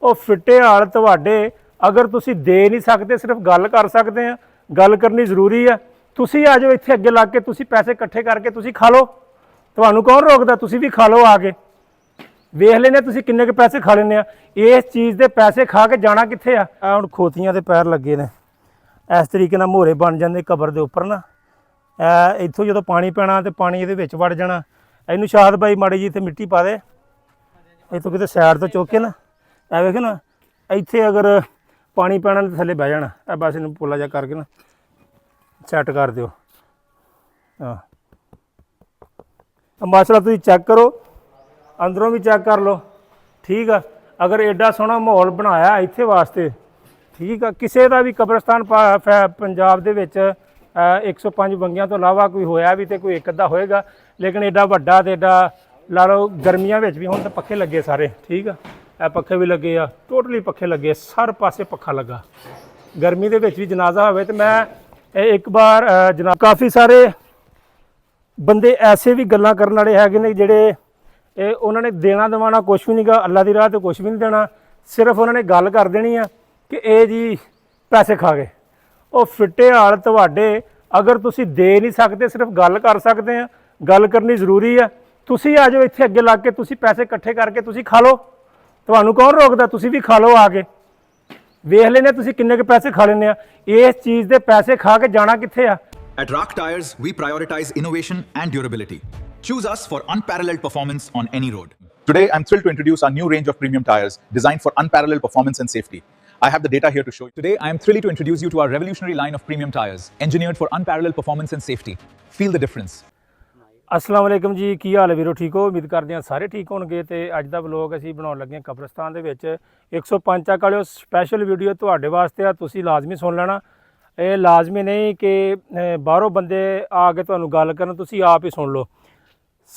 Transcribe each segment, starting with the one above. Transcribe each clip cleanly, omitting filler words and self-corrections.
ਉਹ ਫਿੱਟੇ ਹਾਲ ਤੁਹਾਡੇ ਅਗਰ ਤੁਸੀਂ ਦੇ ਨਹੀਂ ਸਕਦੇ, ਸਿਰਫ ਗੱਲ ਕਰ ਸਕਦੇ ਆ, ਗੱਲ ਕਰਨੀ ਜ਼ਰੂਰੀ ਆ। ਤੁਸੀਂ ਆ ਜਾਓ ਇੱਥੇ ਅੱਗੇ ਲੱਗ ਕੇ, ਤੁਸੀਂ ਪੈਸੇ ਇਕੱਠੇ ਕਰਕੇ ਤੁਸੀਂ ਖਾ ਲਓ, ਤੁਹਾਨੂੰ ਕੌਣ ਰੋਕਦਾ, ਤੁਸੀਂ ਵੀ ਖਾ ਲਓ ਆ ਕੇ, ਵੇਖ ਲੈਂਦੇ ਤੁਸੀਂ ਕਿੰਨੇ ਕੁ ਪੈਸੇ ਖਾ ਲੈਂਦੇ ਆ। ਇਸ ਚੀਜ਼ ਦੇ ਪੈਸੇ ਖਾ ਕੇ ਜਾਣਾ ਕਿੱਥੇ ਆ। ਹੁਣ ਖੋਤੀਆਂ ਦੇ ਪੈਰ ਲੱਗੇ ਨੇ, ਇਸ ਤਰੀਕੇ ਨਾਲ ਮੋਹਰੇ ਬਣ ਜਾਂਦੇ ਕਬਰ ਦੇ ਉੱਪਰ ਨਾ। ਇੱਥੋਂ ਜਦੋਂ ਪਾਣੀ ਪੈਣਾ ਤੇ ਪਾਣੀ ਇਹਦੇ ਵਿੱਚ ਵੜ ਜਾਣਾ। ਇਹਨੂੰ ਸ਼ਾਦ ਬਾਈ ਮਾੜੀ ਜੀ ਇੱਥੇ ਮਿੱਟੀ ਪਾ ਦੇ, ਇੱਥੋਂ ਕਿਤੇ ਸਾਈਡ ਤੋਂ ਚੁੱਕ ਕੇ ਨਾ, ਇਹ ਵੇਖ ਨਾ ਇੱਥੇ ਅਗਰ ਪਾਣੀ ਪੈਣਾ ਤਾਂ ਥੱਲੇ ਬਹਿ ਜਾਣਾ। ਇਹ ਬਸ ਇਹਨੂੰ ਪੋਲਾ ਜਿਹਾ ਕਰਕੇ ਨਾ ਸੈੱਟ ਕਰ ਦਿਓ। ਹਾਂ ਮਸਲਾ ਤੁਸੀਂ ਚੈੱਕ ਕਰੋ, ਅੰਦਰੋਂ ਵੀ ਚੈੱਕ ਕਰ ਲਓ, ਠੀਕ ਆ। ਅਗਰ ਐਡਾ ਸੋਹਣਾ ਮਾਹੌਲ ਬਣਾਇਆ ਇੱਥੇ ਵਾਸਤੇ, ਠੀਕ ਆ। ਕਿਸੇ ਦਾ ਵੀ ਕਬਰਸਤਾਨ ਪੰਜਾਬ ਦੇ ਵਿੱਚ 105 ਬੰਗਿਆਂ ਤੋਂ ਇਲਾਵਾ ਕੋਈ ਹੋਇਆ ਵੀ ਤੇ ਕੋਈ ਇੱਕ ਅੱਧਾ ਹੋਏਗਾ, ਲੇਕਿਨ ਐਡਾ ਵੱਡਾ ਤੇ ਐਡਾ ਲਾ ਲਓ। ਗਰਮੀਆਂ ਵਿੱਚ ਵੀ ਹੁਣ ਤਾਂ ਪੱਖੇ ਲੱਗੇ ਸਾਰੇ, ਠੀਕ ਆ। ਇਹ ਪੱਖੇ ਵੀ ਲੱਗੇ ਆ, ਟੋਟਲੀ ਪੱਖੇ ਲੱਗੇ, ਹਰ ਪਾਸੇ ਪੱਖਾ ਲੱਗਾ। ਗਰਮੀ ਦੇ ਵਿੱਚ ਵੀ ਜਨਾਜ਼ਾ ਹੋਵੇ। ਤੇ ਮੈਂ ਇੱਕ ਵਾਰ ਕਾਫੀ ਸਾਰੇ ਬੰਦੇ ਐਸੇ ਵੀ ਗੱਲਾਂ ਕਰਨ ਵਾਲੇ ਹੈਗੇ ਨੇ ਜਿਹੜੇ ਉਹਨਾਂ ਨੇ ਦੇਣਾ ਦਵਾਣਾ ਕੁਛ ਵੀ ਨਹੀਂ ਗਾ, ਅੱਲਾ ਦੀ ਰਾਹ ਤੇ ਕੁਛ ਵੀ ਨਹੀਂ ਦੇਣਾ, ਸਿਰਫ ਉਹਨਾਂ ਨੇ ਗੱਲ ਕਰ ਦੇਣੀ ਆ ਕਿ ਇਹ ਜੀ ਪੈਸੇ ਖਾ ਗਏ। ਉਹ ਫਿੱਟੇ ਹਾਲ ਤੁਹਾਡੇ ਅਗਰ ਤੁਸੀਂ ਦੇ ਨਹੀਂ ਸਕਦੇ, ਸਿਰਫ ਗੱਲ ਕਰ ਸਕਦੇ ਆ, ਗੱਲ ਕਰਨੀ ਜ਼ਰੂਰੀ ਆ। ਤੁਸੀਂ ਆ ਜਾਓ ਇੱਥੇ ਅੱਗੇ ਲੱਗ ਕੇ, ਤੁਸੀਂ ਪੈਸੇ ਇਕੱਠੇ ਕਰਕੇ ਤੁਸੀਂ ਖਾ ਲਓ, ਤੁਹਾਨੂੰ ਕੌਣ ਰੋਕਦਾ, ਤੁਸੀਂ ਵੀ ਖਾ ਲਓ ਆ ਕੇ, ਵੇਖ ਲੈਂਦੇ ਤੁਸੀਂ ਕਿੰਨੇ ਕੁ ਪੈਸੇ ਖਾ ਲੈਂਦੇ ਆ। ਇਸ ਚੀਜ਼ ਦੇ ਪੈਸੇ ਖਾ ਕੇ ਜਾਣਾ ਕਿੱਥੇ ਆ। At Rock Tires, we prioritize innovation and durability. Choose us for unparalleled performance on any road. Today, I'm thrilled to introduce our new range of premium tires designed for unparalleled performance and safety. I have the data here to show you. Today, I am thrilled to introduce you to our revolutionary line of premium tires, engineered for unparalleled performance and safety. Feel the difference. अस्सलाम वालेकुम जी, की हाल है वीरो, ठीक हो? उम्मीद करते हैं सारे ठीक होणगे। ते अज दा व्लॉग असीं बनाउण लगे कब्रिस्तान दे विच 105 चक वाले स्पैशल वीडियो तुहाडे वास्ते आ, तुसीं लाजमी सुन लेना। ये लाजमी नहीं कि बाहरों बंदे आ के तुहानूं गल करन, तुसीं आप ही सुन लो।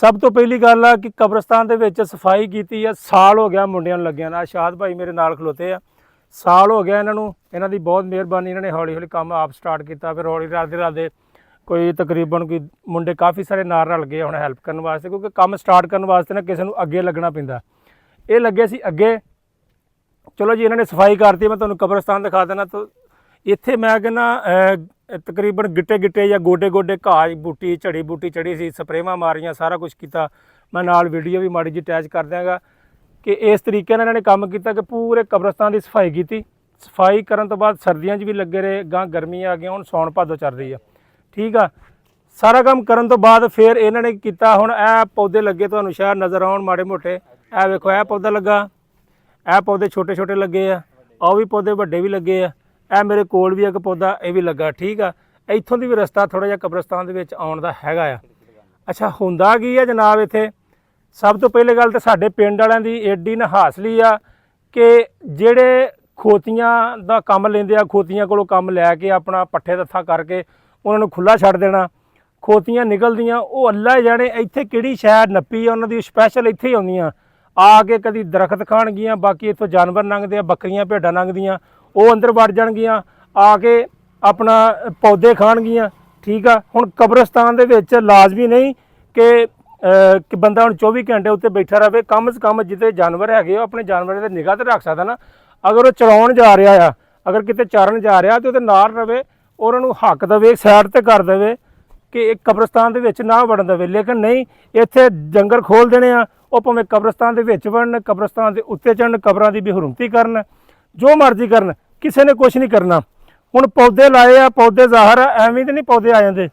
सब तो पहली गल आ कि कब्रिस्तान दे विच सफाई कीती है, साल हो गया मुंडियां नूं लग्गियां ना। शाद भाई मेरे नाल खलोते आ, साल हो गया इन्हां नूं, इन्हां दी बहुत मेहरबानी। इन्हां ने हौली हौली काम आप स्टार्ट किया, फिर हौली रलदे कोई तकरीबन कोई मुंडे काफ़ी सारे नाल रल गए हुण हैल्प करने वास्ते, क्योंकि काम स्टार्ट करने वास्ते ना किसी नूं अगे लगना पैंदा। ये लगे सी अगे, चलो जी इन्होंने सफाई करती। मैं तुहानूं कब्रिस्तान दिखा देना। तो इत्थे मैं कहना तकरीबन गिट्टे गिट्टे या गोडे गोडे घाह बूटी झड़ी बूटी चढ़ी सी, स्प्रेवां मारियां, सारा कुछ किया। मैं नाल वीडियो भी माड़ी जी अटैच कर देंगा कि इस तरीके नाल इन्होंने काम किया कि पूरे कब्रिस्तान की सफाई की। सफाई करन तो बाद सर्दियां च भी लगे रहे, गां गर्मी आ गई, हुण सौण भादो चल रही है, ठीक आ। सारा काम करन तो बाद फिर इन्होंने किया, हुण ए पौधे लगे तुहानूं शायद नज़र आउण माड़े मोटे। ए वेखो ए पौधा लगा, ए पौधे छोटे छोटे लगे आ, और भी पौधे वड्डे भी लगे आ। ए मेरे कोल भी एक पौधा ये भी लगा, ठीक आ। इत्थों दी भी रस्ता थोड़ा जिहा कब्रिस्तान दे विच आउण दा हैगा आ। अच्छा हुंदा की आ जनाब, इत्थे सब तो पहले गल तो साडे पिंड वालिआं दी एडी नहासली आ कि जिहड़े खोतियां दा काम लैंदे आ, खोतियां कोलों काम लैके अपना पट्ठे दत्था करके उन्हां नूं खुला छड्ड देना। खोतियां निकलदियां वो अल्लाह जाने इत्थे किहड़ी शैर नप्पी आ, उन्हां दी स्पैशल इत्थे ही आउंदियां आ के कदी दरख्त खाणगियां, बाकी इत्थों जानवर लंघदे आ, बकरियां भेडां लंघदियां, वो अंदर वड़ जाणगियां आके अपना पौधे खाणगियां, ठीक आ। हुण कब्रिस्तान दे विच लाजमी नहीं कि बंदा हुण 24 घंटे उत्ते बैठा रहे। कम से कम जिते जानवर हैगे अपने जानवरों ते निगाह ते रख सकदा ना। अगर वो चराउण जा रहा आ, अगर किते चारण जा रहा तो उहदे नाल रवे, उन्हां नूं हक देवे, साइड ते कर देवे कि एक कब्रिस्तान दे विच ना वड़न देवे। लेकिन नहीं, इत्थे जंगल खोल देने आ, वो भावें कब्रिस्तान दे विच वड़न, कब्रिस्तान दे उत्ते चढ़न, कब्रां दी बेहरुमती करन, जो मर्जी करन, किसी ने कुछ नहीं करना। हुण पौधे लाए आ, पौधे ज़ाहिर एवें तो नहीं पौधे आ जांदे,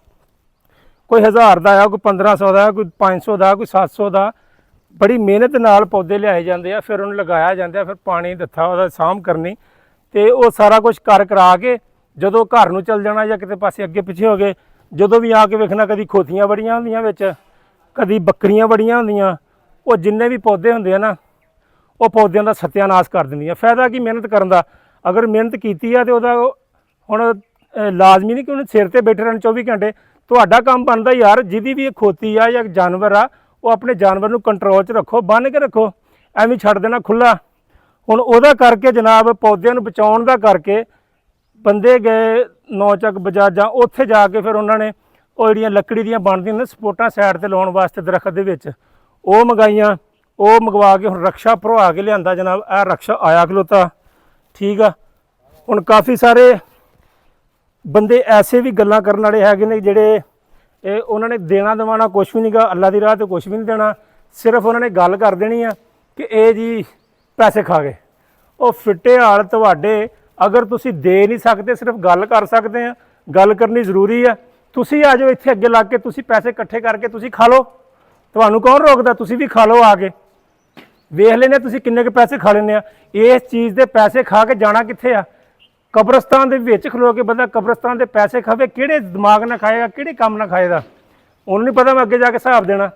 कोई 1000 का आया, कोई 1500 का, कोई 500 का, कोई 700 का। बड़ी मेहनत नाल पौधे लियाए जाते हैं, फिर उन्हें लगाया जाता है, फिर पानी दत्था उहदा साਂਭ करनी, तो वो सारा कुछ कर करा के जदों घर नूं चल जाना या किते पासे अगे पिछे हो गए, जदों भी आके वेखना कदी खोतियां बड़ियां होंदियां विच, कदी बकरियां बड़ियां होंदियां, वो जिन्ने भी पौधे होंदे आ ना, वो पौधों का सत्यानाश कर दिंदियां। फायदा की मेहनत करन दा, अगर मेहनत कीती है तो उहदा हुण लाजमी नहीं कि उन्हें सिर ते बैठे रहन 24 घंटे। तुहाडा काम बनदा यार, जिहदी भी खोती आ या जानवर आ, वो अपने जानवर नूं कंट्रोल च रखो, बन के रखो, एवें छड्ड देना खुला। हुण उहदा करके जनाब पौधों नूं बचाउण दा करके बंदे गए 9 चक बजाजां, उत्थे जाके फिर उन्होंने वो जिहड़ियां लकड़ी दियां बनदियां ने सपोर्टां साइड ते लाउण वास्ते दरख्त दे विच, वो मंगाइयां, ਉਹ ਮੰਗਵਾ ਕੇ ਹੁਣ ਰਕਸ਼ਾ ਭਰਵਾ ਕੇ ਲਿਆਂਦਾ ਜਨਾਬ। ਇਹ ਰਕਸ਼ਾ ਆਇਆ ਖਲੋਤਾ, ਠੀਕ ਆ। ਹੁਣ ਕਾਫੀ ਸਾਰੇ ਬੰਦੇ ਐਸੇ ਵੀ ਗੱਲਾਂ ਕਰਨ ਵਾਲੇ ਹੈਗੇ ਨੇ ਜਿਹੜੇ ਇਹ ਉਹਨਾਂ ਨੇ ਦੇਣਾ ਦਵਾਣਾ ਕੁਛ ਵੀ ਨਹੀਂਗਾ, ਅੱਲਾ ਦੀ ਰਾਹ ਤੇ ਕੁਛ ਵੀ ਨਹੀਂ ਦੇਣਾ, ਸਿਰਫ ਉਹਨਾਂ ਨੇ ਗੱਲ ਕਰ ਦੇਣੀ ਆ ਕਿ ਇਹ ਜੀ ਪੈਸੇ ਖਾ ਗਏ। ਉਹ ਫਿੱਟੇ ਹਾਲ ਤੁਹਾਡੇ, ਅਗਰ ਤੁਸੀਂ ਦੇ ਨਹੀਂ ਸਕਦੇ, ਸਿਰਫ ਗੱਲ ਕਰ ਸਕਦੇ ਆ, ਗੱਲ ਕਰਨੀ ਜ਼ਰੂਰੀ ਆ। ਤੁਸੀਂ ਆ ਜਾਓ ਇੱਥੇ ਅੱਗੇ ਲੱਗ ਕੇ, ਤੁਸੀਂ ਪੈਸੇ ਇਕੱਠੇ ਕਰਕੇ ਤੁਸੀਂ ਖਾ ਲਓ, ਤੁਹਾਨੂੰ ਕੌਣ ਰੋਕਦਾ, ਤੁਸੀਂ ਵੀ ਖਾ ਲਓ ਆ ਕੇ, ਵੇਖ ਲੈਣੇ ਤੁਸੀਂ ਕਿੰਨੇ ਕੁ ਪੈਸੇ ਖਾ ਲੈਂਦੇ ਆ। ਇਸ ਚੀਜ਼ ਦੇ ਪੈਸੇ ਖਾ ਕੇ ਜਾਣਾ ਕਿੱਥੇ ਆ? ਕਬਰਸਤਾਨ ਦੇ ਵਿੱਚ ਖਲੋ ਕੇ ਬੰਦਾ ਕਬਰਸਤਾਨ ਦੇ ਪੈਸੇ ਖਾਵੇ, ਕਿਹੜੇ ਦਿਮਾਗ ਨਾਲ ਖਾਏਗਾ, ਕਿਹੜੇ ਕੰਮ ਨਾਲ ਖਾਏਗਾ? ਉਹਨੂੰ ਨਹੀਂ ਪਤਾ ਮੈਂ ਅੱਗੇ ਜਾ ਕੇ ਹਿਸਾਬ ਦੇਣਾ।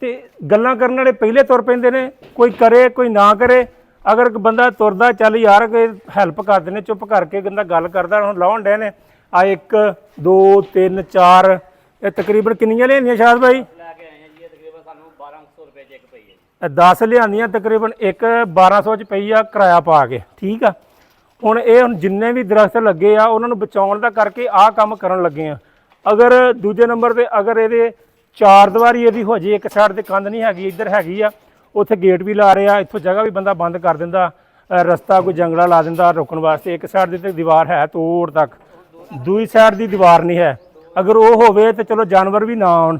ਤੇ ਗੱਲਾਂ ਕਰਨ ਵਾਲੇ ਪਹਿਲੇ ਤੁਰ ਪੈਂਦੇ ਨੇ, ਕੋਈ ਕਰੇ ਕੋਈ ਨਾ ਕਰੇ। ਅਗਰ ਬੰਦਾ ਤੁਰਦਾ ਚੱਲ ਯਾਰ ਕੋਈ ਹੈਲਪ ਕਰ ਦਿੰਦੇ, ਚੁੱਪ ਕਰਕੇ ਬੰਦਾ ਗੱਲ ਕਰਦਾ। ਹੁਣ ਲਾਉਣ ਡੇ ਨੇ ਆ 1 2 3 4 ਇਹ ਤਕਰੀਬਨ ਕਿੰਨੀਆਂ ਲਿਆਂਦੀਆਂ ਸ਼ਾਦ ਭਾਈ? ਲੈ ਕੇ ਆਏ ਆ ਜੀ, ਤਕਰੀਬਨ ਸਾਨੂੰ 1200 ਰੁਪਏ 'ਚ ਇੱਕ ਪਈ ਹੈ। 10 ਲਿਆਂਦੀਆਂ, ਤਕਰੀਬਨ ਇੱਕ 1200 ਚ ਪਈ ਆ ਕਿਰਾਇਆ ਪਾ ਕੇ, ਠੀਕ ਆ। ਹੁਣ ਇਹ ਹੁਣ ਜਿੰਨੇ ਵੀ ਦਰਖਤ ਲੱਗੇ ਆ ਉਹਨਾਂ ਨੂੰ ਬਚਾਉਣ ਦਾ ਕਰਕੇ ਆਹ ਕੰਮ ਕਰਨ ਲੱਗੇ ਆ। ਅਗਰ ਦੂਜੇ ਨੰਬਰ ਤੇ ਅਗਰ ਇਹਦੇ ਚਾਰ ਦੀਵਾਰੀ ਇਹਦੀ ਹੋ ਜੇ, ਇੱਕ ਸਾਈਡ ਤੇ ਕੰਧ ਨਹੀਂ ਹੈਗੀ, ਇੱਧਰ ਹੈਗੀ ਆ, ਉੱਥੇ ਗੇਟ ਵੀ ਲਾ ਰਹੇ ਆ, ਇੱਥੋਂ ਜਗ੍ਹਾ ਵੀ ਬੰਦਾ ਬੰਦ ਕਰ ਦਿੰਦਾ, ਰਸਤਾ ਕੋਈ ਜੰਗਲਾ ਲਾ ਦਿੰਦਾ ਰੁਕਣ ਵਾਸਤੇ। ਇੱਕ ਸਾਈਡ ਦੀ ਤੇ ਦੀਵਾਰ ਹੈ ਤੋੜ ਤੱਕ, ਦੂਜੀ ਸਾਈਡ ਦੀ ਦੀਵਾਰ ਨਹੀਂ ਹੈ। ਅਗਰ ਉਹ ਹੋਵੇ ਤੇ ਚਲੋ ਜਾਨਵਰ ਵੀ ਨਾ ਆਉਣ।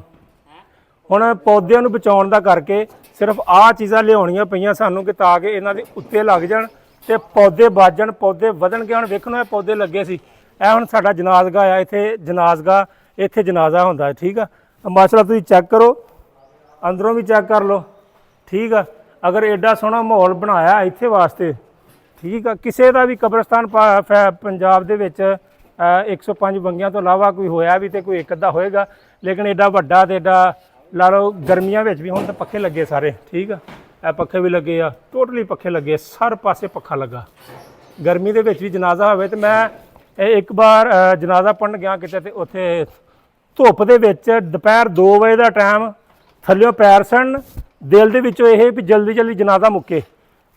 ਹੁਣ ਪੌਦਿਆਂ ਨੂੰ ਬਚਾਉਣ ਦਾ ਕਰਕੇ ਸਿਰਫ ਆਹ ਚੀਜ਼ਾਂ ਲਿਆਉਣੀਆਂ ਪਈਆਂ ਸਾਨੂੰ ਕਿ ਤਾਂ ਕਿ ਇਹਨਾਂ ਦੇ ਉੱਤੇ ਲੱਗ ਜਾਣ ਤੇ ਪੌਦੇ ਬਚ ਜਾਣ, ਪੌਦੇ ਵਧਣਗੇ। ਹੁਣ ਵੇਖੋ ਇਹ ਪੌਦੇ ਲੱਗੇ ਸੀ, ਇਹ ਹੁਣ ਸਾਡਾ ਜਨਾਜ਼ਗਾ ਆ, ਇੱਥੇ ਜਨਾਜ਼ਗਾ, ਇੱਥੇ ਜਨਾਜ਼ਾ ਹੁੰਦਾ ਹੈ, ਠੀਕ ਆ। ਮਸਲਾ ਤੁਸੀਂ ਚੈੱਕ ਕਰੋ, ਅੰਦਰੋਂ ਵੀ ਚੈੱਕ ਕਰ ਲਓ, ਠੀਕ ਆ। ਅਗਰ ਐਡਾ ਸੋਹਣਾ ਮਾਹੌਲ ਬਣਾਇਆ ਇੱਥੇ ਵਾਸਤੇ, ਠੀਕ ਆ। ਕਿਸੇ ਦਾ ਵੀ ਕਬਰਸਤਾਨ ਪੰਜਾਬ ਦੇ ਵਿੱਚ 105 ਬੰਗਿਆਂ ਤੋਂ ਇਲਾਵਾ ਕੋਈ ਹੋਇਆ ਵੀ ਤੇ ਕੋਈ ਇੱਕ ਅੱਧਾ ਹੋਏਗਾ, ਲੇਕਿਨ ਐਡਾ ਵੱਡਾ ਤੇ ਐਡਾ ਲਾ ਲਓ। ਗਰਮੀਆਂ ਵਿੱਚ ਵੀ ਹੁਣ ਤਾਂ ਪੱਖੇ ਲੱਗੇ ਸਾਰੇ, ਠੀਕ ਆ। ਇਹ ਪੱਖੇ ਵੀ ਲੱਗੇ ਆ, ਟੋਟਲੀ ਪੱਖੇ ਲੱਗੇ, ਹਰ ਪਾਸੇ ਪੱਖਾ ਲੱਗਾ। ਗਰਮੀ ਦੇ ਵਿੱਚ ਵੀ ਜਨਾਜ਼ਾ ਹੋਵੇ ਤੇ ਮੈਂ ਇੱਕ ਵਾਰ ਜਨਾਜ਼ਾ ਪੜ੍ਹਨ ਗਿਆ ਕਿਤੇ, ਤੇ ਉੱਥੇ ਧੁੱਪ ਦੇ ਵਿੱਚ ਦੁਪਹਿਰ 2 ਵਜੇ ਦਾ ਟਾਈਮ, ਥੱਲਿਓਂ ਪੈਰ ਸੜਨ, ਦਿਲ ਦੇ ਵਿੱਚੋਂ ਇਹ ਵੀ ਜਲਦੀ ਜਲਦੀ ਜਨਾਜ਼ਾ ਮੁੱਕੇ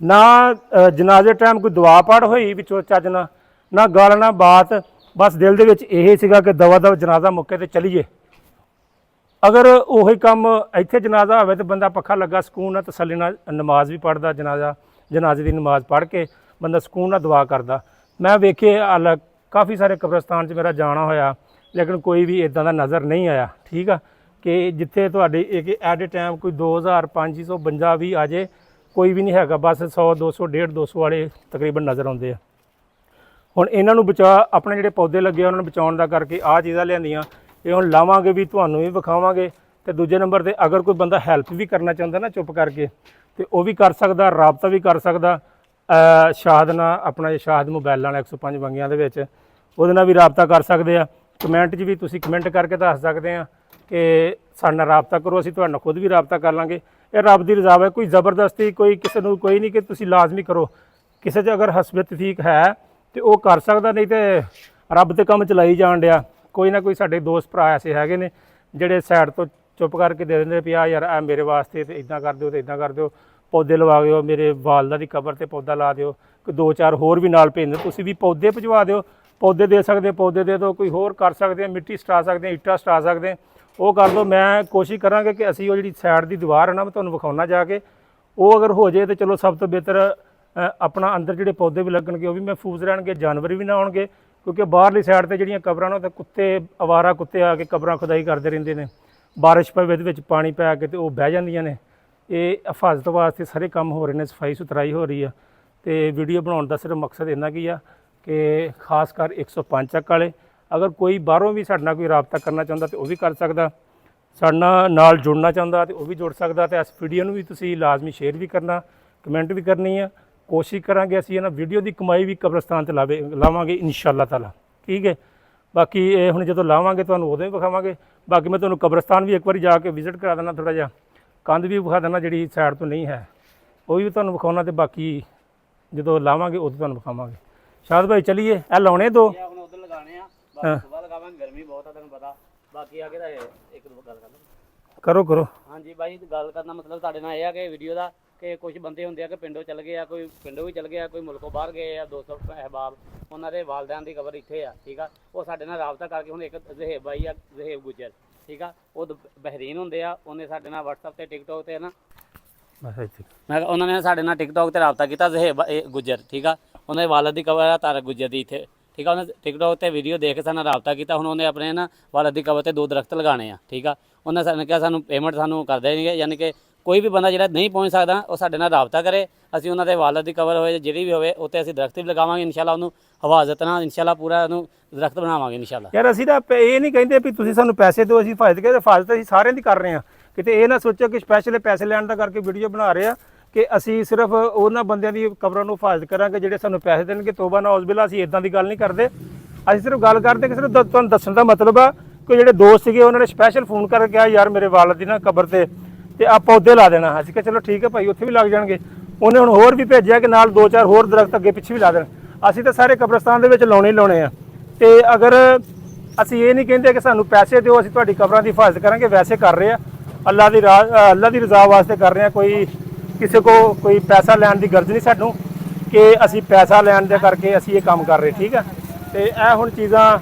ਨਾ। ਜਨਾਜ਼ੇ ਟਾਈਮ ਕੋਈ ਦੁਆ ਪੜ੍ਹ ਹੋਈ ਵਿੱਚੋਂ ਚੱਜ ਨਾ ਗੱਲ ਨਾ ਬਾਤ, ਬਸ ਦਿਲ ਦੇ ਵਿੱਚ ਇਹ ਸੀਗਾ ਕਿ ਦਵਾ ਦਵ ਜਨਾਜ਼ਾ ਮੁੱਕੇ ਤੇ ਚਲੀਏ। ਅਗਰ ਉਹੀ ਕੰਮ ਇੱਥੇ ਜਨਾਜ਼ਾ ਹੋਵੇ ਤੇ ਬੰਦਾ ਪੱਖਾ ਲੱਗਾ ਸਕੂਨ ਨਾਲ ਤਸੱਲੀ ਨਾਲ ਨਮਾਜ਼ ਵੀ ਪੜ੍ਹਦਾ, ਜਨਾਜ਼ੇ ਦੀ ਨਮਾਜ਼ ਪੜ੍ਹ ਕੇ ਬੰਦਾ ਸਕੂਨ ਨਾਲ ਦੁਆ ਕਰਦਾ। ਮੈਂ ਵੇਖੇ ਕਾਫੀ ਸਾਰੇ ਕਬਰਸਤਾਨ 'ਚ ਮੇਰਾ ਜਾਣਾ ਹੋਇਆ, ਲੇਕਿਨ ਕੋਈ ਵੀ ਇਦਾਂ ਦਾ ਨਜ਼ਰ ਨਹੀਂ ਆਇਆ, ਠੀਕ ਆ। ਕਿ ਜਿੱਥੇ ਤੁਹਾਡੇ ਇੱਕ ਐਟ ਏ ਟਾਈਮ ਕੋਈ 2000 500 ਬੰਦਾ ਵੀ ਆ ਜੇ, ਕੋਈ ਵੀ ਨਹੀਂ ਹੈਗਾ, ਬਸ 100 200 150 200 ਵਾਲੇ ਤਕਰੀਬਨ ਨਜ਼ਰ ਆਉਂਦੇ ਆ। ਹੁਣ ਇਹਨਾਂ ਨੂੰ ਆਪਣੇ ਜਿਹੜੇ ਪੌਦੇ ਲੱਗੇ ਉਹਨਾਂ ਨੂੰ ਬਚਾਉਣ ਦਾ ਕਰਕੇ ਆਹ ਚੀਜ਼ਾਂ ਲਿਆਂਦੀਆਂ। ਇਹ ਹੁਣ ਲਾਵਾਂਗੇ ਵੀ, ਤੁਹਾਨੂੰ ਵੀ ਵਿਖਾਵਾਂਗੇ। ਤੇ ਦੂਜੇ ਨੰਬਰ ਤੇ ਅਗਰ ਕੋਈ ਬੰਦਾ ਹੈਲਪ ਵੀ ਕਰਨਾ ਚਾਹੁੰਦਾ ਨਾ ਚੁੱਪ ਕਰਕੇ, ਤੇ ਉਹ ਵੀ ਕਰ ਸਕਦਾ, ਰਾਬਤਾ ਵੀ ਕਰ ਸਕਦਾ ਸ਼ਾਹਦ ਨਾਲ, ਆਪਣਾ ਸ਼ਾਹਦ ਮੋਬਾਈਲ ਨਾਲ 105 ਬੰਗਿਆਂ ਦੇ ਵਿੱਚ, ਉਹਦੇ ਨਾਲ ਵੀ ਰਾਬਤਾ ਕਰ ਸਕਦੇ ਆ। ਕਮੈਂਟ 'ਚ ਵੀ ਤੁਸੀਂ ਕਮੈਂਟ ਕਰਕੇ ਦੱਸ ਸਕਦੇ ਆ ਕਿ ਸਾਡੇ ਨਾਲ ਰਾਬਤਾ ਕਰੋ, ਅਸੀਂ ਤੁਹਾਡੇ ਨਾਲ ਖੁਦ ਵੀ ਰਾਬਤਾ ਕਰ ਲਾਂਗੇ। ਇਹ ਰੱਬ ਦੀ ਰਜ਼ਾ ਹੈ, ਕੋਈ ਜ਼ਬਰਦਸਤੀ ਕੋਈ ਕਿਸੇ ਨੂੰ ਕੋਈ ਨਹੀਂ ਕਿ ਤੁਸੀਂ ਲਾਜ਼ਮੀ ਕਰੋ। ਕਿਸੇ 'ਚ ਅਗਰ ਹਸਬਤ ਠੀਕ ਹੈ ਤੇ ਉਹ ਕਰ ਸਕਦਾ, ਨਹੀਂ ਤੇ ਰੱਬ ਤੇ ਕੰਮ ਚਲਾਈ ਜਾਣ ਡਿਆ। ਕੋਈ ਨਾ ਕੋਈ ਸਾਡੇ ਦੋਸਤ ਭਰਾ ਐਸੇ ਹੈਗੇ ਨੇ ਜਿਹੜੇ ਸਾਈਡ ਤੋਂ ਚੁੱਪ ਕਰਕੇ ਦੇ ਦਿੰਦੇ ਵੀ ਆ ਯਾਰ ਇਹ ਮੇਰੇ ਵਾਸਤੇ, ਤੇ ਇੱਦਾਂ ਕਰ ਦਿਓ ਤੇ ਇੱਦਾਂ ਕਰ ਦਿਓ, ਪੌਦੇ ਲਵਾ ਦਿਓ, ਮੇਰੇ ਵਾਲਦਾ ਦੀ ਕਬਰ ਤੇ ਪੌਦਾ ਲਾ ਦਿਓ, ਕੋਈ 2-4 ਹੋਰ ਵੀ ਨਾਲ ਭੇਜ ਦਿਓ, ਤੁਸੀਂ ਵੀ ਪੌਦੇ ਭਿਜਵਾ ਦਿਓ। ਪੌਦੇ ਦੇ ਸਕਦੇ, ਪੌਦੇ ਦੇ ਦਿਓ, ਕੋਈ ਹੋਰ ਕਰ ਸਕਦੇ ਆ, ਮਿੱਟੀ ਸਟਾ ਸਕਦੇ ਆ, ਇੱਟਾਂ ਸਟਾ ਸਕਦੇ ਆ, ਉਹ ਕਰ ਦਿਓ। ਮੈਂ ਕੋਸ਼ਿਸ਼ ਕਰਾਂਗੇ ਕਿ ਅਸੀਂ ਉਹ ਜਿਹੜੀ ਸਾਈਡ ਦੀ ਦੀਵਾਰ ਹੈ ਨਾ, ਮੈਂ ਤੁਹਾਨੂੰ ਵਿਖਾਉਣਾ ਜਾ ਕੇ, ਉਹ ਅਗਰ ਹੋ ਜਾਏ ਤਾਂ ਚਲੋ ਸਭ ਤੋਂ ਬਿਹਤਰ। ਆਪਣਾ ਅੰਦਰ ਜਿਹੜੇ ਪੌਦੇ ਵੀ ਲੱਗਣਗੇ ਉਹ ਵੀ ਮਹਿਫੂਜ਼ ਰਹਿਣਗੇ, ਜਾਨਵਰ ਵੀ ਨਾ ਆਉਣਗੇ, ਕਿਉਂਕਿ ਬਾਹਰਲੀ ਸਾਈਡ ਤੇ ਜਿਹੜੀਆਂ ਕਬਰਾਂ ਨੇ ਉਹ ਤਾਂ ਕੁੱਤੇ, ਅਵਾਰਾ ਕੁੱਤੇ ਆ ਕੇ ਕਬਰਾਂ ਖੁਦਾਈ ਕਰਦੇ ਰਹਿੰਦੇ ਨੇ। ਬਾਰਿਸ਼ ਪਵੇ ਦੇ ਵਿੱਚ ਪਾਣੀ ਪੈ ਕੇ ਤੇ ਉਹ ਬਹਿ ਜਾਂਦੀਆਂ ਨੇ। ਇਹ ਹਿਫਾਜ਼ਤ ਵਾਸਤੇ ਸਾਰੇ ਕੰਮ ਹੋ ਰਹੇ ਨੇ, ਸਫਾਈ ਸੁਥਰਾਈ ਹੋ ਰਹੀ ਆ। ਤੇ ਵੀਡੀਓ ਬਣਾਉਣ ਦਾ ਸਿਰਫ ਮਕਸਦ ਇੰਨਾ ਕੀ ਆ ਕਿ ਖਾਸ ਕਰ 105 ਚੱਕ ਵਾਲੇ, ਅਗਰ ਕੋਈ ਬਾਹਰੋਂ ਵੀ ਸਾਡੇ ਨਾਲ ਕੋਈ ਰਾਬਤਾ ਕਰਨਾ ਚਾਹੁੰਦਾ ਤੇ ਉਹ ਵੀ ਕਰ ਸਕਦਾ, ਸਾਡੇ ਨਾਲ ਜੁੜਨਾ ਚਾਹੁੰਦਾ ਤੇ ਉਹ ਵੀ ਜੁੜ ਸਕਦਾ। ਤੇ ਇਸ ਵੀਡੀਓ ਨੂੰ ਵੀ ਤੁਸੀਂ ਲਾਜ਼ਮੀ ਸ਼ੇਅਰ ਵੀ ਕਰਨਾ, ਕਮੈਂਟ ਵੀ ਕਰਨੀ ਆ। ਕੋਸ਼ਿਸ਼ ਕਰਾਂਗੇ ਅਸੀਂ ਇਹਨਾਂ ਵੀਡੀਓ ਦੀ ਕਮਾਈ ਵੀ ਕਬਰਸਤਾਨ 'ਤੇ ਲਾਵਾਂਗੇ ਇਨਸ਼ਾਅੱਲਾ ਤਾਲਾ, ਠੀਕ ਹੈ। ਬਾਕੀ ਇਹ ਹੁਣ ਜਦੋਂ ਲਾਵਾਂਗੇ ਤੁਹਾਨੂੰ ਉਦੋਂ ਹੀ ਵਿਖਾਵਾਂਗੇ। ਬਾਕੀ ਮੈਂ ਤੁਹਾਨੂੰ ਕਬਰਸਤਾਨ ਵੀ ਇੱਕ ਵਾਰੀ ਜਾ ਕੇ ਵਿਜ਼ਿਟ ਕਰਾ ਦੇਣਾ, ਥੋੜ੍ਹਾ ਜਿਹਾ ਕੰਧ ਵੀ ਵਿਖਾ ਦੇਣਾ ਜਿਹੜੀ ਸਾਈਡ ਤੋਂ ਨਹੀਂ ਹੈ, ਉਹ ਵੀ ਤੁਹਾਨੂੰ ਵਿਖਾਉਣਾ। ਤੇ ਬਾਕੀ ਜਦੋਂ ਲਾਵਾਂਗੇ ਉਦੋਂ ਤੁਹਾਨੂੰ ਵਿਖਾਵਾਂਗੇ। ਸ਼ਾਦ ਭਾਈ ਚਲੀਏ, ਇਹ ਲਾਉਣੇ ਦੋ ਹੁਣ ਉਧਰ ਲਗਾਣੇ ਆ, ਬਾਕੀ ਸੁਬਾਹ ਲਗਾਵਾਂਗੇ, ਗਰਮੀ ਬਹੁਤ ਆ ਤੈਨੂੰ ਪਤਾ। ਬਾਕੀ ਆ ਕੇ ਤਾਂ ਇੱਕ ਦੋ ਗੱਲ ਕਰੋ। ਹਾਂਜੀ ਬਾਈ, ਗੱਲ ਕਰਨਾ ਮਤਲਬ ਤੁਹਾਡੇ ਨਾਲ ਇਹ ਆ ਕਿ ਵੀਡੀਓ ਦਾ ਕਿ ਕੁਝ ਬੰਦੇ ਹੁੰਦੇ ਆ ਕਿ ਪਿੰਡੋਂ ਚੱਲ ਗਏ ਆ, ਕੋਈ ਪਿੰਡੋਂ ਵੀ ਚੱਲ ਗਏ ਆ, ਕੋਈ ਮੁਲਕੋਂ ਬਾਹਰ ਗਏ ਆ, 200 ਅਹਿਬਾਬ, ਉਹਨਾਂ ਦੇ ਵਾਲਦਿਆਂ ਦੀ ਕਬਰ ਇੱਥੇ ਆ, ਠੀਕ ਆ। ਉਹ ਸਾਡੇ ਨਾਲ ਰਾਬਤਾ ਕਰਕੇ, ਹੁਣ ਇੱਕ ਜ਼ਹੇਬ ਬਾਈ ਆ, ਜ਼ਹੇਬ ਗੁੱਜਰ, ਠੀਕ ਆ, ਉਹ ਬਹਿਰੀਨ ਹੁੰਦੇ ਆ, ਉਹਨੇ ਸਾਡੇ ਨਾਲ WhatsApp ਤੇ TikTok ਤੇ ਨਾ ਬਸ ਇੱਥੇ ਮੈਂ ਕਿਹਾ ਉਹਨਾਂ ਨੇ ਸਾਡੇ ਨਾਲ ਟਿਕਟੌਕ ਤੇ ਰਾਬਤਾ ਕੀਤਾ ਜ਼ਹੇਬ ਇਹ ਗੁੱਜਰ, ਠੀਕ ਆ, ਉਹਨਾਂ ਦੇ ਵਾਲਦ ਦੀ ਕਬਰ ਆ ਤਾਰਕ ਗੁੱਜਰ ਦੀ ਇੱਥੇ, ਠੀਕ ਆ। ਉਹਨੇ ਟਿਕਟੌਕ ਤੇ ਵੀਡੀਓ ਦੇਖ ਕੇ ਸਾਡੇ ਨਾਲ ਰਾਬਤਾ ਕੀਤਾ। ਹੁਣ ਉਹਨੇ ਆਪਣੇ ਨਾ ਵਾਲਦ ਦੀ ਕਬਰ ਤੇ 2 ਦਰਖਤ ਲਗਾਉਣੇ ਆ, ਠੀਕ ਆ। ਉਹਨਾਂ ਸਾਨੂੰ ਕਿਹਾ ਸਾਨੂੰ ਪੇਮੈਂਟ ਸਾਨੂੰ ਕਰਦੇ ਨਹੀਂਗੇ, ਯਾਨੀ ਕਿ ਕੋਈ ਵੀ ਬੰਦਾ ਜਿਹੜਾ ਨਹੀਂ ਪਹੁੰਚ ਸਕਦਾ ਉਹ ਸਾਡੇ ਨਾਲ ਰਾਬਤਾ ਕਰੇ, ਅਸੀਂ ਉਹਨਾਂ ਦੇ ਵਾਲਦ ਦੀ ਕਬਰ ਹੋਏ ਜਿਹੜੀ ਵੀ ਹੋਵੇ ਉੱਤੇ ਅਸੀਂ ਦਰਖਤ ਵੀ ਲਗਾਵਾਂਗੇ ਇਨਸ਼ਾਅੱਲਾ। ਉਹਨੂੰ ਹਫਾਜ਼ਤ ਨਾਲ ਇਨਸ਼ਾਅੱਲਾ ਪੂਰਾ ਉਹਨੂੰ ਦਰਖਤ ਬਣਾਵਾਂਗੇ ਇਨਸ਼ਾਅੱਲਾ। ਯਾਰ ਅਸੀਂ ਤਾਂ ਇਹ ਨਹੀਂ ਕਹਿੰਦੇ ਵੀ ਤੁਸੀਂ ਸਾਨੂੰ ਪੈਸੇ ਦਿਓ ਅਸੀਂ ਹਿਫਾਜ਼ਤ ਅਸੀਂ ਸਾਰਿਆਂ ਦੀ ਕਰ ਰਹੇ ਹਾਂ। ਕਿਤੇ ਇਹ ਨਾ ਸੋਚੋ ਕਿ ਸਪੈਸ਼ਲ ਪੈਸੇ ਲੈਣ ਦਾ ਕਰਕੇ ਵੀਡੀਓ ਬਣਾ ਰਹੇ ਆ ਕਿ ਅਸੀਂ ਸਿਰਫ ਉਹਨਾਂ ਬੰਦਿਆਂ ਦੀ ਕਬਰਾਂ ਨੂੰ ਹਿਫਾਜ਼ਤ ਕਰਾਂਗੇ ਜਿਹੜੇ ਸਾਨੂੰ ਪੈਸੇ ਦੇਣਗੇ। ਤੋਬਾ ਨਾ ਉਸ ਵੇਲੇ ਅਸੀਂ ਇਦਾਂ ਦੀ ਗੱਲ ਨਹੀਂ ਕਰਦੇ। ਅਸੀਂ ਸਿਰਫ ਗੱਲ ਕਰਦੇ ਕਿ ਸਿਰਫ ਤੁਹਾਨੂੰ ਦੱਸਣ ਦਾ ਮਤਲਬ ਆ ਕਿ ਜਿਹੜੇ ਦੋਸਤ ਸੀਗੇ ਉਹਨਾਂ ਨੇ ਸਪੈਸ਼ਲ ਫੋਨ ਕਰਕੇ ਕਿਹਾ ਯਾਰ ਮੇਰੇ ਵਾਲਦ ਦੀ ਨਾ ਕਬਰ ਤੇ ਆ ਪੌਦੇ ਲਾ ਦੇਣਾ। ਅਸੀਂ ਕਿਹਾ ਚਲੋ ਠੀਕ ਹੈ ਭਾਈ, ਉੱਥੇ ਵੀ ਲੱਗ ਜਾਣਗੇ। ਉਹਨੇ ਹੁਣ ਹੋਰ ਵੀ ਭੇਜਿਆ ਕਿ ਨਾਲ 2-4 ਹੋਰ ਦਰਖਤ ਅੱਗੇ ਪਿੱਛੇ ਵੀ ਲਾ ਦੇਣ। ਅਸੀਂ ਤਾਂ ਸਾਰੇ ਕਬਰਸਤਾਨ ਦੇ ਵਿੱਚ ਲਾਉਣੇ ਹੀ ਲਾਉਣੇ ਆ। ਤੇ ਅਗਰ ਅਸੀਂ ਇਹ ਨਹੀਂ ਕਹਿੰਦੇ ਕਿ ਸਾਨੂੰ ਪੈਸੇ ਦਿਓ ਅਸੀਂ ਤੁਹਾਡੀ ਕਬਰਾਂ ਦੀ ਹਿਫਾਜ਼ਤ ਕਰਾਂਗੇ, ਵੈਸੇ ਕਰ ਰਹੇ ਆ ਅੱਲਾ ਦੀ ਰਜ਼ਾ ਵਾਸਤੇ ਕਰ ਰਹੇ ਆ। ਕੋਈ ਕਿਸੇ ਕੋ ਕੋਈ ਪੈਸਾ ਲੈਣ ਦੀ ਗਰਜ਼ ਨਹੀਂ ਸਾਨੂੰ ਕਿ ਅਸੀਂ ਪੈਸਾ ਲੈਣ ਦੇ ਕਰਕੇ ਅਸੀਂ ਇਹ ਕੰਮ ਕਰ ਰਹੇ, ਠੀਕ ਆ। ਤੇ ਇਹ ਹੁਣ ਚੀਜ਼ਾਂ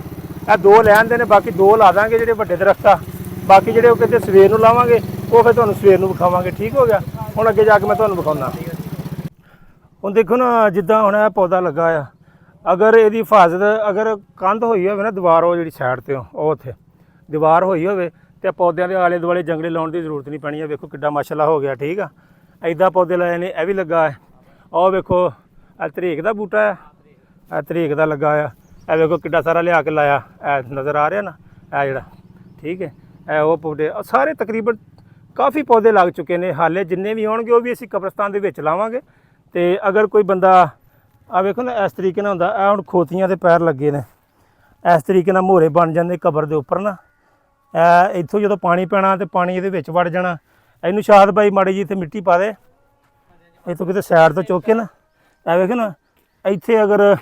ਇਹ 2 ਲੈਣ ਦੇ ਨੇ, ਬਾਕੀ 2 ਲਾ ਦਾਂਗੇ ਜਿਹੜੇ ਵੱਡੇ ਦਰਖਤ ਆ। ਬਾਕੀ ਜਿਹੜੇ ਉਹ ਕਹਿੰਦੇ ਸਵੇਰ ਨੂੰ ਲਾਵਾਂਗੇ ਉਹ ਫਿਰ ਤੁਹਾਨੂੰ ਸਵੇਰ ਨੂੰ ਵਿਖਾਵਾਂਗੇ, ਠੀਕ ਹੋ ਗਿਆ। ਹੁਣ ਅੱਗੇ ਜਾ ਕੇ ਮੈਂ ਤੁਹਾਨੂੰ ਵਿਖਾਉਣਾ। ਹੁਣ ਦੇਖੋ ਨਾ ਜਿੱਦਾਂ ਹੁਣ ਇਹ ਪੌਦਾ ਲੱਗਾ ਆ, ਅਗਰ ਇਹਦੀ ਹਿਫਾਜ਼ਤ ਅਗਰ ਕੰਧ ਹੋਈ ਹੋਵੇ ਨਾ ਦੀਵਾਰ, ਉਹ ਜਿਹੜੀ ਸਾਈਡ ਤੇ ਉਹ ਉੱਥੇ ਦੀਵਾਰ ਹੋਈ ਹੋਵੇ ਤੇ ਪੌਦਿਆਂ ਦੇ ਆਲੇ ਦੁਆਲੇ ਜੰਗਲੇ ਲਾਉਣ ਦੀ ਜ਼ਰੂਰਤ ਨਹੀਂ ਪੈਣੀ। ਆ ਵੇਖੋ ਕਿੱਡਾ ਮਾਸ਼ਾਅੱਲਾ ਹੋ ਗਿਆ, ਠੀਕ ਆ। ਐਦਾਂ ਪੌਦੇ ਲਾਏ ਨੇ, ਇਹ ਵੀ ਲੱਗਾ ਹੈ। ਉਹ ਵੇਖੋ ਇਹ ਤਰੀਕ ਦਾ ਬੂਟਾ ਹੈ, ਇਹ ਤਰੀਕ ਦਾ ਲੱਗਾ ਆ। ਇਹ ਵੇਖੋ ਕਿੱਡਾ ਸਾਰਾ ਲਿਆ ਕੇ ਲਾਇਆ, ਇਹ ਨਜ਼ਰ ਆ ਰਿਹਾ ਨਾ ਇਹ ਜਿਹੜਾ, ਠੀਕ ਹੈ। ਇਹ ਉਹ ਪੌਦੇ ਸਾਰੇ ਤਕਰੀਬਨ ਕਾਫੀ ਪੌਦੇ ਲੱਗ ਚੁੱਕੇ ਨੇ। ਹਾਲੇ ਜਿੰਨੇ ਵੀ ਆਉਣਗੇ ਉਹ ਵੀ ਅਸੀਂ ਕਬਰਸਤਾਨ ਦੇ ਵਿੱਚ ਲਾਵਾਂਗੇ। ਤੇ ਅਗਰ ਕੋਈ ਬੰਦਾ ਆ ਵੇਖੋ ਨਾ ਇਸ ਤਰੀਕੇ ਨਾਲ ਹੁੰਦਾ, ਇਹ ਹੁਣ ਖੋਤੀਆਂ ਦੇ ਪੈਰ ਲੱਗੇ ਨੇ, ਇਸ ਤਰੀਕੇ ਨਾਲ ਮੋਹਰੇ ਬਣ ਜਾਂਦੇ ਕਬਰ ਦੇ ਉੱਪਰ ਨਾ। ਇੱਥੋਂ ਜਦੋਂ ਪਾਣੀ ਪੈਣਾ ਤੇ ਪਾਣੀ ਇਹਦੇ ਵਿੱਚ ਵੜ ਜਾਣਾ। ਇਹਨੂੰ ਸ਼ਾਦ ਬਾਈ ਮਾੜੀ ਜੀ ਇੱਥੇ ਮਿੱਟੀ ਪਾ ਦੇ, ਇੱਥੋਂ ਕਿਤੇ ਸਾਈਡ ਤੋਂ ਚੁੱਕ ਕੇ ਨਾ, ਇਹ ਵੇਖੋ ਨਾ ਇੱਥੇ ਅਗਰ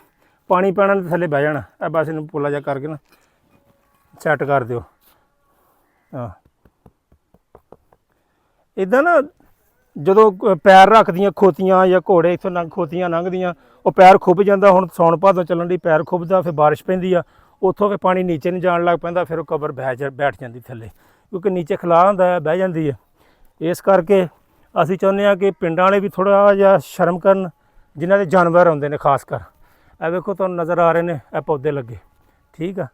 ਪਾਣੀ ਪੈਣਾ ਤਾਂ ਥੱਲੇ ਬਹਿ ਜਾਣਾ। ਇਹ ਬਸ ਇਹਨੂੰ ਪੋਲਾ ਜਿਹਾ ਕਰਕੇ ਨਾ ਸੈੱਟ ਕਰ ਦਿਓ। ਹਾਂ ਇੱਦਾਂ ਨਾ ਜਦੋਂ ਪੈਰ ਰੱਖਦੀਆਂ ਖੋਤੀਆਂ ਜਾਂ ਘੋੜੇ ਇੱਥੋਂ ਖੋਤੀਆਂ ਲੰਘਦੀਆਂ, ਉਹ ਪੈਰ ਖੁੱਭ ਜਾਂਦਾ। ਹੁਣ ਸੌਣ ਭਾਦੋਂ ਚੱਲਣ ਦੀ ਪੈਰ ਖੁੱਭਦਾ, ਫਿਰ ਬਾਰਿਸ਼ ਪੈਂਦੀ ਆ, ਉੱਥੋਂ ਫਿਰ ਪਾਣੀ ਨੀਚੇ ਨੂੰ ਜਾਣ ਲੱਗ ਪੈਂਦਾ, ਫਿਰ ਉਹ ਕਬਰ ਬੈਠ ਜਾਂਦੀ ਥੱਲੇ, ਕਿਉਂਕਿ ਨੀਚੇ ਖਲਾਅ ਹੁੰਦਾ, ਬਹਿ ਜਾਂਦੀ ਹੈ। ਇਸ ਕਰਕੇ ਅਸੀਂ ਚਾਹੁੰਦੇ ਹਾਂ ਕਿ ਪਿੰਡਾਂ ਵਾਲੇ ਵੀ ਥੋੜ੍ਹਾ ਜਿਹਾ ਸ਼ਰਮ ਕਰਨ, ਜਿਨ੍ਹਾਂ ਦੇ ਜਾਨਵਰ ਆਉਂਦੇ ਨੇ ਖਾਸ ਕਰ। ਇਹ ਵੇਖੋ ਤੁਹਾਨੂੰ ਨਜ਼ਰ ਆ ਰਹੇ ਨੇ ਇਹ ਪੌਦੇ ਲੱਗੇ, ਠੀਕ ਆ।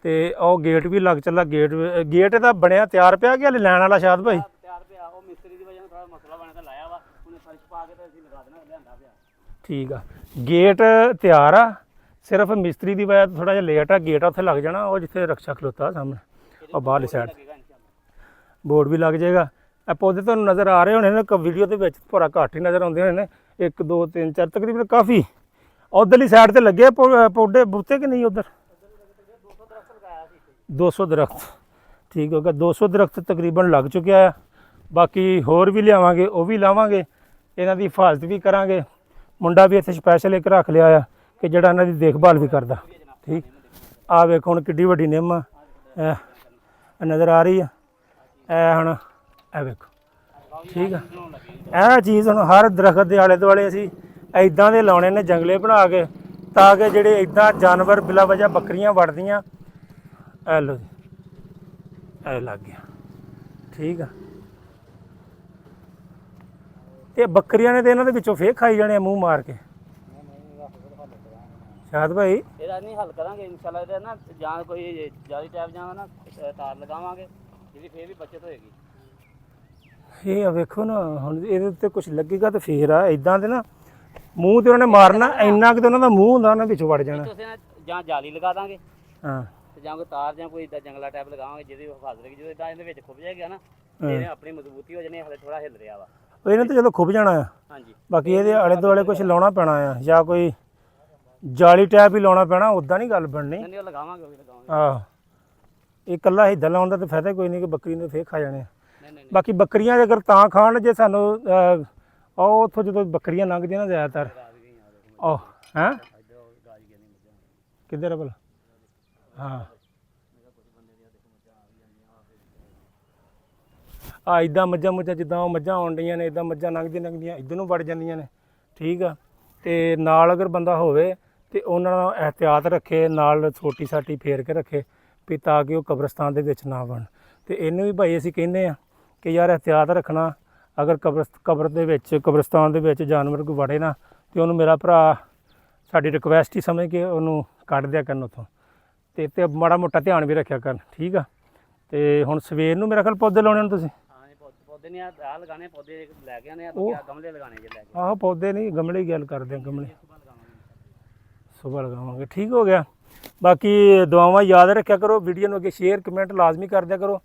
ਤੇ ਉਹ ਗੇਟ ਵੀ ਲੱਗ ਚੱਲਾ, ਗੇਟ ਇਹਦਾ ਬਣਿਆ ਤਿਆਰ ਪਿਆ ਕਿ ਹਲੇ ਲੈਣ ਵਾਲਾ ਸ਼ਾਦ ਭਾਈ? ਤਿਆਰ ਪਿਆ, ਉਹ ਮਿਸਤਰੀ ਦੀ ਵਜ੍ਹਾ ਨਾਲ ਥੋੜਾ ਮਸਲਾ ਬਣ ਕੇ ਲਾਇਆ ਵਾ, ਉਹਨੇ ਫਰਸ਼ ਪਾ ਕੇ ਤੇ ਅਸੀਂ ਲਗਾ ਦੇਣਾ, ਲਿਆਂਦਾ ਪਿਆ। ਠੀਕ ਆ, ਗੇਟ ਤਿਆਰ ਆ, ਸਿਰਫ ਮਿਸਤਰੀ ਦੀ ਵਜ੍ਹਾ ਤੋਂ ਥੋੜਾ ਜਿਹਾ ਲੇਟ ਆ। ਗੇਟ ਉੱਥੇ ਲੱਗ ਜਾਣਾ, ਉਹ ਜਿੱਥੇ ਰਕਸ਼ਾ ਖਲੋਤਾ ਸਾਹਮਣੇ, ਉਹ ਬਾਹਰਲੀ ਸਾਈਡ ਬੋਰਡ ਵੀ ਲੱਗ ਜਾਏਗਾ। ਇਹ ਪੌਦੇ ਤੁਹਾਨੂੰ ਨਜ਼ਰ ਆ ਰਹੇ ਹੋਣੇ ਨੇ ਵੀਡੀਓ ਦੇ ਵਿੱਚ, ਥੋੜਾ ਘੱਟ ਹੀ ਨਜ਼ਰ ਆਉਂਦੇ ਹੋਣੇ ਨੇ। 1 2 3 4 ਤਕਰੀਬਨ ਕਾਫੀ ਉਧਰਲੀ ਸਾਈਡ ਤੇ ਲੱਗੇ ਪੌਦੇ ਬੂਟੇ ਕਿ ਨਹੀਂ? ਉਧਰ 200 ਦਰਖਤ, ਠੀਕ ਹੋ ਗਿਆ। 200 ਦਰਖਤ ਤਕਰੀਬਨ ਲੱਗ ਚੁੱਕਿਆ ਆ। ਬਾਕੀ ਹੋਰ ਵੀ ਲਿਆਵਾਂਗੇ, ਉਹ ਵੀ ਲਾਵਾਂਗੇ, ਇਹਨਾਂ ਦੀ ਹਿਫਾਜ਼ਤ ਵੀ ਕਰਾਂਗੇ। ਮੁੰਡਾ ਵੀ ਇੱਥੇ ਸਪੈਸ਼ਲ ਇੱਕ ਰੱਖ ਲਿਆ ਆ ਕਿ ਜਿਹੜਾ ਇਹਨਾਂ ਦੀ ਦੇਖਭਾਲ ਵੀ ਕਰਦਾ, ਠੀਕ। ਆ ਵੇਖੋ ਹੁਣ ਕਿੱਡੀ ਵੱਡੀ ਨਿੰਮ ਆ, ਨਜ਼ਰ ਆ ਰਹੀ ਆ। ਇਹ ਹੁਣ ਇਹ ਵੇਖੋ, ਠੀਕ ਆ। ਇਹ ਚੀਜ਼ ਹੁਣ ਹਰ ਦਰਖਤ ਦੇ ਆਲੇ ਦੁਆਲੇ ਅਸੀਂ ਇੱਦਾਂ ਦੇ ਲਾਉਣੇ ਨੇ, ਜੰਗਲੇ ਬਣਾ ਕੇ, ਤਾਂ ਕਿ ਜਿਹੜੇ ਇੱਦਾਂ ਜਾਨਵਰ ਬਿਲਾ ਵਜ੍ਹਾ ਬੱਕਰੀਆਂ ਵੜਦੀਆਂ, ਇਹ ਲਓ ਜੀ ਇਹ ਲੱਗ ਗਿਆ, ਠੀਕ ਆ। ਇਹ ਬੱਕਰੀਆਂ ਨੇ ਤੇ ਇਹਨਾਂ ਦੇ ਵਿੱਚੋਂ ਫੇਰ ਖਾਈ ਜਾਣੇ ਮੂੰਹ ਮਾਰ ਕੇ। ਸ਼ਾਦ ਭਾਈ ਇਹਦਾ ਨਹੀਂ ਹੱਲ ਕਰਾਂਗੇ ਇਨਸ਼ਾਅੱਲਾ। ਇਹਦਾ ਨਾ ਜਾਂ ਕੋਈ ਜਾਲੀ ਟੈਪ ਜਾਂ ਨਾ ਤਾਰ ਲਗਾਵਾਂਗੇ, ਜਿਹਦੀ ਫੇਰ ਵੀ ਬੱਚਤ ਹੋਏਗੀ। ਇਹ ਵੇਖੋ ਨਾ ਹੁਣ ਇਹਦੇ ਉੱਤੇ ਕੁਝ ਲੱਗੇਗਾ ਤਾਂ ਫੇਰ ਆ। ਇੱਦਾਂ ਦੇ ਨਾ ਮੂੰਹ ਤੇ ਉਹਨੇ ਮਾਰਨਾ, ਇੰਨਾ ਕਿ ਉਹਨਾਂ ਦਾ ਮੂੰਹ ਹੁੰਦਾ ਉਹਨਾਂ ਵਿੱਚੋਂ ਵੜ ਜਾਣਾ। ਤੁਸੀਂ ਨਾ ਜਾਂ ਜਾਲੀ ਲਗਾ ਦਾਂਗੇ, ਹਾਂ, ਤੇ ਜਾਂ ਕੋਈ ਤਾਰ ਜਾਂ ਕੋਈ ਇੱਦਾਂ ਜੰਗਲਾ ਟੈਪ ਲਗਾਵਾਂਗੇ ਜਿਹਦੀ ਹਿਫਾਜ਼ਤ ਰਹੇਗੀ। ਜਦੋਂ ਇੱਦਾਂ ਇਹਦੇ ਵਿੱਚ ਖੁੱਭ ਜਾਏਗਾ ਨਾ, ਇਹਨੇ ਆਪਣੀ ਮਜ਼ਬੂਤੀ ਹੋ ਜਾਣੀ। ਹਲੇ ਥੋੜਾ ਹਿੱਲ ਰਿਹਾ ਵਾ, ਇਹਨੇ ਤਾਂ ਜਦੋਂ ਖੁੱਭ ਜਾਣਾ ਆ। ਹਾਂਜੀ, ਬਾਕੀ ਇਹਦੇ ਆਲੇ ਦੁਆਲੇ ਕੁਝ ਲਾਉਣਾ ਪੈਣਾ ਆ, ਜਾਂ ਕੋਈ ਜਾਲੀ ਟੈਪ ਹੀ ਲਾਉਣਾ ਪੈਣਾ। ਉੱਦਾਂ ਨਹੀਂ ਗੱਲ ਬਣਨੀ। ਨਹੀਂ ਉਹ ਲਗਾਵਾਂਗੇ, ਉਹ ਵੀ ਲਗਾਵਾਂਗੇ। ਆਹ ਇਹ ਇਕੱਲਾ ਹਿੱਦਾਂ ਲਾਉਣ ਦਾ ਤਾਂ ਫਾਇਦਾ ਕੋਈ ਨਹੀਂ ਕਿ ਬੱਕਰੀ ਨੇ ਫੇਰ ਖਾ ਜਾਣੇ। ਨਹੀਂ ਨਹੀਂ ਬਾਕੀ ਬੱਕਰੀਆਂ ਅਗਰ ਤਾਂ ਖਾਣ ਜੇ ਸਾਨੂੰ ਉਹ ਉੱਥੋਂ ਜਦੋਂ ਬੱਕਰੀਆਂ ਲੰਘਦੀਆਂ ਨਾ ਜ਼ਿਆਦਾਤਰ ਉਹ ਹੈਂ ਕਿੱਧਰ ਆ ਭਲਾ? ਹਾਂ ਆ ਇੱਦਾਂ ਮੱਝਾਂ ਮੁੱਝਾਂ ਜਿੱਦਾਂ ਉਹ ਮੱਝਾਂ ਆਉਣ ਡੀਆਂ ਨੇ, ਇੱਦਾਂ ਮੱਝਾਂ ਲੰਘਦੀਆਂ ਇੱਧਰ ਨੂੰ ਵੜ ਜਾਂਦੀਆਂ ਨੇ, ਠੀਕ ਆ। ਤੇ ਨਾਲ ਅਗਰ ਬੰਦਾ ਹੋਵੇ ਤੇ ਉਹਨਾਂ ਨਾਲ ਇਹਤਿਆਤ ਰੱਖੇ, ਨਾਲ ਛੋਟੀ ਸਾਟੀ ਫੇਰ ਕੇ ਰੱਖੇ ਵੀ ਤਾਂ ਕਿ ਉਹ ਕਬਰਸਤਾਨ ਦੇ ਵਿੱਚ ਨਾ ਬਣ। ਤੇ ਇਹਨੂੰ ਵੀ ਭਾਈ ਅਸੀਂ ਕਹਿੰਦੇ ਆ ਕਿ ਯਾਰ ਇਹਤਿਆਤ ਰੱਖਣਾ, ਅਗਰ ਕਬਰ ਦੇ ਵਿੱਚ ਕਬਰਸਤਾਨ ਦੇ ਵਿੱਚ ਜਾਨਵਰ ਕੋਈ ਵੜੇ ਨਾ ਤੇ ਉਹਨੂੰ ਮੇਰਾ ਭਰਾ ਸਾਡੀ ਰਿਕੁਐਸਟ ਹੀ ਸਮਝ ਕੇ ਉਹਨੂੰ ਕੱਢ ਦਿਆ ਕਰਨ ਉੱਥੋਂ ਤੇ ਮਾੜਾ ਮੋਟਾ ਧਿਆਨ ਵੀ ਰੱਖਿਆ ਕਰਨ, ਠੀਕ ਆ। ਤੇ ਹੁਣ ਸਵੇਰ ਨੂੰ ਮੇਰਾ ਖਿਆਲ ਪੌਦੇ ਲਾਉਣੇ ਨੇ ਤੁਸੀਂ? ਹਾਂ ਜੀ, ਪੌਦੇ ਨਹੀਂ ਆ ਲਗਾਣੇ, ਪੌਦੇ ਲੈ ਕੇ ਆਨੇ ਆ, ਗਮਲੇ ਲਗਾਣੇ ਜੇ ਲੈ ਕੇ। ਆਹੋ ਪੌਦੇ ਨਹੀਂ ਗਮਲੇ ਦੀ ਗੱਲ ਕਰਦੇ ਆ, ਗਮਲੇ ਸੁਬਾ ਲਗਾਵਾਂਗੇ, ਠੀਕ ਹੋ ਗਿਆ। ਬਾਕੀ ਦੁਆਵਾਂ ਯਾਦ ਰੱਖਿਆ ਕਰੋ, ਵੀਡੀਓ ਨੂੰ ਅੱਗੇ ਸ਼ੇਅਰ ਕਮੈਂਟ ਲਾਜ਼ਮੀ ਕਰ ਦਿਆ ਕਰੋ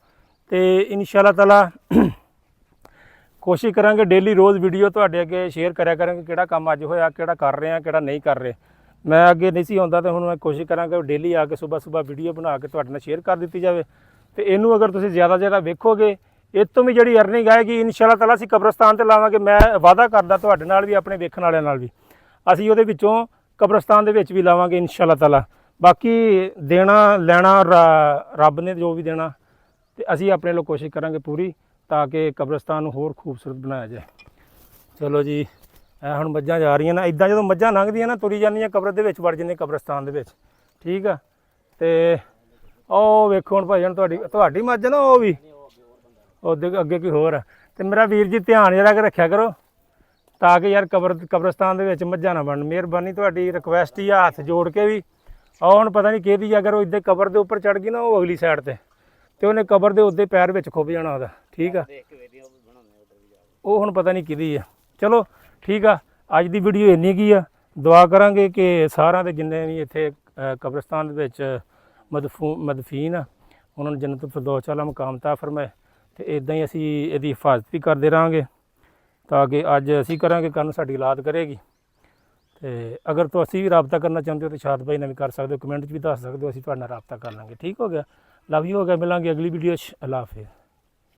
ਤੇ ਇਨਸ਼ਾਅੱਲਾ ਤਾਲਾ ਕੋਸ਼ਿਸ਼ ਕਰਾਂਗੇ ਡੇਲੀ ਰੋਜ਼ ਵੀਡੀਓ ਤੁਹਾਡੇ ਅੱਗੇ ਸ਼ੇਅਰ ਕਰਿਆ ਕਰਾਂਗੇ, ਕਿਹੜਾ ਕੰਮ ਅੱਜ ਹੋਇਆ, ਕਿਹੜਾ ਕਰ ਰਹੇ ਆ, ਕਿਹੜਾ ਨਹੀਂ ਕਰ ਰਹੇ। ਮੈਂ ਅੱਗੇ ਨਹੀਂ ਸੀ ਆਉਂਦਾ ਤੇ ਹੁਣ ਮੈਂ ਕੋਸ਼ਿਸ਼ ਕਰਾਂਗਾ ਡੇਲੀ ਆ ਕੇ ਸਵੇਰ ਵੀਡੀਓ ਬਣਾ ਕੇ ਤੁਹਾਡੇ ਨਾਲ ਸ਼ੇਅਰ ਕਰ ਦਿੱਤੀ ਜਾਵੇ ਤੇ ਇਹਨੂੰ ਅਗਰ ਤੁਸੀਂ ਜ਼ਿਆਦਾ ਵੇਖੋਗੇ ਇਹ ਤੋਂ ਵੀ ਜਿਹੜੀ ਅਰਨਿੰਗ ਆਏਗੀ ਇਨਸ਼ਾਅੱਲਾ ਤਾਲਾ ਅਸੀਂ ਕਬਰਸਤਾਨ ਤੇ ਲਾਵਾਂਗੇ। ਮੈਂ ਵਾਅਦਾ ਕਰਦਾ ਤੁਹਾਡੇ ਨਾਲ ਵੀ, ਆਪਣੇ ਵੇਖਣ ਵਾਲਿਆਂ ਨਾਲ ਵੀ, ਅਸੀਂ ਉਹਦੇ ਵਿੱਚੋਂ ਕਬਰਸਤਾਨ ਦੇ ਵਿੱਚ ਵੀ ਲਾਵਾਂਗੇ ਇਨਸ਼ਾਅੱਲਾ ਤਾਲਾ। ਬਾਕੀ ਦੇਣਾ ਲੈਣਾ ਰੱਬ ਨੇ ਜੋ ਵੀ ਦੇਣਾ ਤੇ ਅਸੀਂ ਆਪਣੇ ਲੋਕ ਕੋਸ਼ਿਸ਼ ਕਰਾਂਗੇ ਪੂਰੀ, ਤਾਂ ਕਿ ਕਬਰਸਤਾਨ ਨੂੰ ਹੋਰ ਖੂਬਸੂਰਤ ਬਣਾਇਆ ਜਾਏ। ਚਲੋ ਜੀ, ਇਹ ਹੁਣ ਮੱਝਾਂ ਜਾ ਰਹੀਆਂ ਨਾ, ਇਦਾਂ ਜਦੋਂ ਮੱਝਾਂ ਲੰਘਦੀਆਂ ਨਾ ਤੁਰੀ ਜਾਂਦੀਆਂ ਕਬਰ ਦੇ ਵਿੱਚ ਵੜ ਜਾਂਦੀਆਂ ਕਬਰਸਤਾਨ ਦੇ ਵਿੱਚ, ਠੀਕ ਆ। ਤੇ ਉਹ ਵੇਖੋ ਹੁਣ ਭਾਈ ਤੁਹਾਡੀ ਮੱਝ ਨਾ, ਉਹ ਵੀ ਉਹਦੇ ਅੱਗੇ ਕੋਈ ਹੋਰ ਆ। ਤੇ ਮੇਰਾ ਵੀਰ ਜੀ ਧਿਆਨ ਜਰਾ ਕੇ ਰੱਖਿਆ ਕਰੋ ਤਾਂ ਕਿ ਯਾਰ ਕਬਰਸਤਾਨ ਦੇ ਵਿੱਚ ਮੱਝਾਂ ਨਾ ਬਣਨ। ਮਿਹਰਬਾਨੀ ਤੁਹਾਡੀ ਰਿਕੁਐਸਟ ਹੀ ਆ, ਹੱਥ ਜੋੜ ਕੇ ਵੀ। ਆਹ ਹੁਣ ਪਤਾ ਨਹੀਂ ਕਿਹਦੀ, ਅਗਰ ਉਹ ਇੱਦਾਂ ਕਬਰ ਦੇ ਉੱਪਰ ਚੜ ਗਈ ਨਾ ਉਹ ਅਗਲੀ ਸਾਈਡ ਤੇ ਉਹਨੇ ਕਬਰ ਦੇ ਉੱਤੇ ਪੈਰ ਵਿੱਚ ਖੁੱਭ ਜਾਣਾ ਉਹਦਾ, ਠੀਕ ਆ। ਉਹ ਹੁਣ ਪਤਾ ਨਹੀਂ ਕਿਹਦੀ ਆ। ਚਲੋ ਠੀਕ ਆ, ਅੱਜ ਦੀ ਵੀਡੀਓ ਇੰਨੀ ਕੀ ਆ। ਦੁਆ ਕਰਾਂਗੇ ਕਿ ਸਾਰਿਆਂ ਦੇ ਜਿੰਨੇ ਵੀ ਇੱਥੇ ਕਬਰਸਤਾਨ ਦੇ ਵਿੱਚ ਮਦਫੀਨ ਆ ਉਹਨਾਂ ਨੂੰ ਜੰਨਤ ਫਿਰਦੌਸ ਵਾਲਾ ਮੁਕਾਮ ਤਾ ਫਰਮਾਏ ਤੇ ਇਦਾਂ ਹੀ ਅਸੀਂ ਇਹਦੀ ਹਿਫਾਜ਼ਤ ਵੀ ਕਰਦੇ ਰਹਾਂਗੇ ਤਾਂ ਕਿ ਅੱਜ ਅਸੀਂ ਕਰਾਂਗੇ ਕੱਲ੍ਹ ਨੂੰ ਸਾਡੀ ਔਲਾਦ ਕਰੇਗੀ। ਤੇ ਅਗਰ ਤੁਸੀਂ ਵੀ ਰਾਬਤਾ ਕਰਨਾ ਚਾਹੁੰਦੇ ਹੋ ਤਾਂ ਸ਼ਾਦ ਭਾਈ ਨਾਲ ਵੀ ਕਰ ਸਕਦੇ ਹੋ, ਕਮੈਂਟ 'ਚ ਵੀ ਦੱਸ ਸਕਦੇ ਹੋ, ਅਸੀਂ ਤੁਹਾਡੇ ਨਾਲ ਰਾਬਤਾ ਕਰ ਲਾਂਗੇ। ਠੀਕ ਹੋ ਗਿਆ, ਲਵ ਯੂ ਹੋ ਗਿਆ। ਮਿਲਾਂਗੇ ਅਗਲੀ ਵੀਡੀਓ 'ਚ। ਅੱਲਾ ਹਾਫਿਜ਼।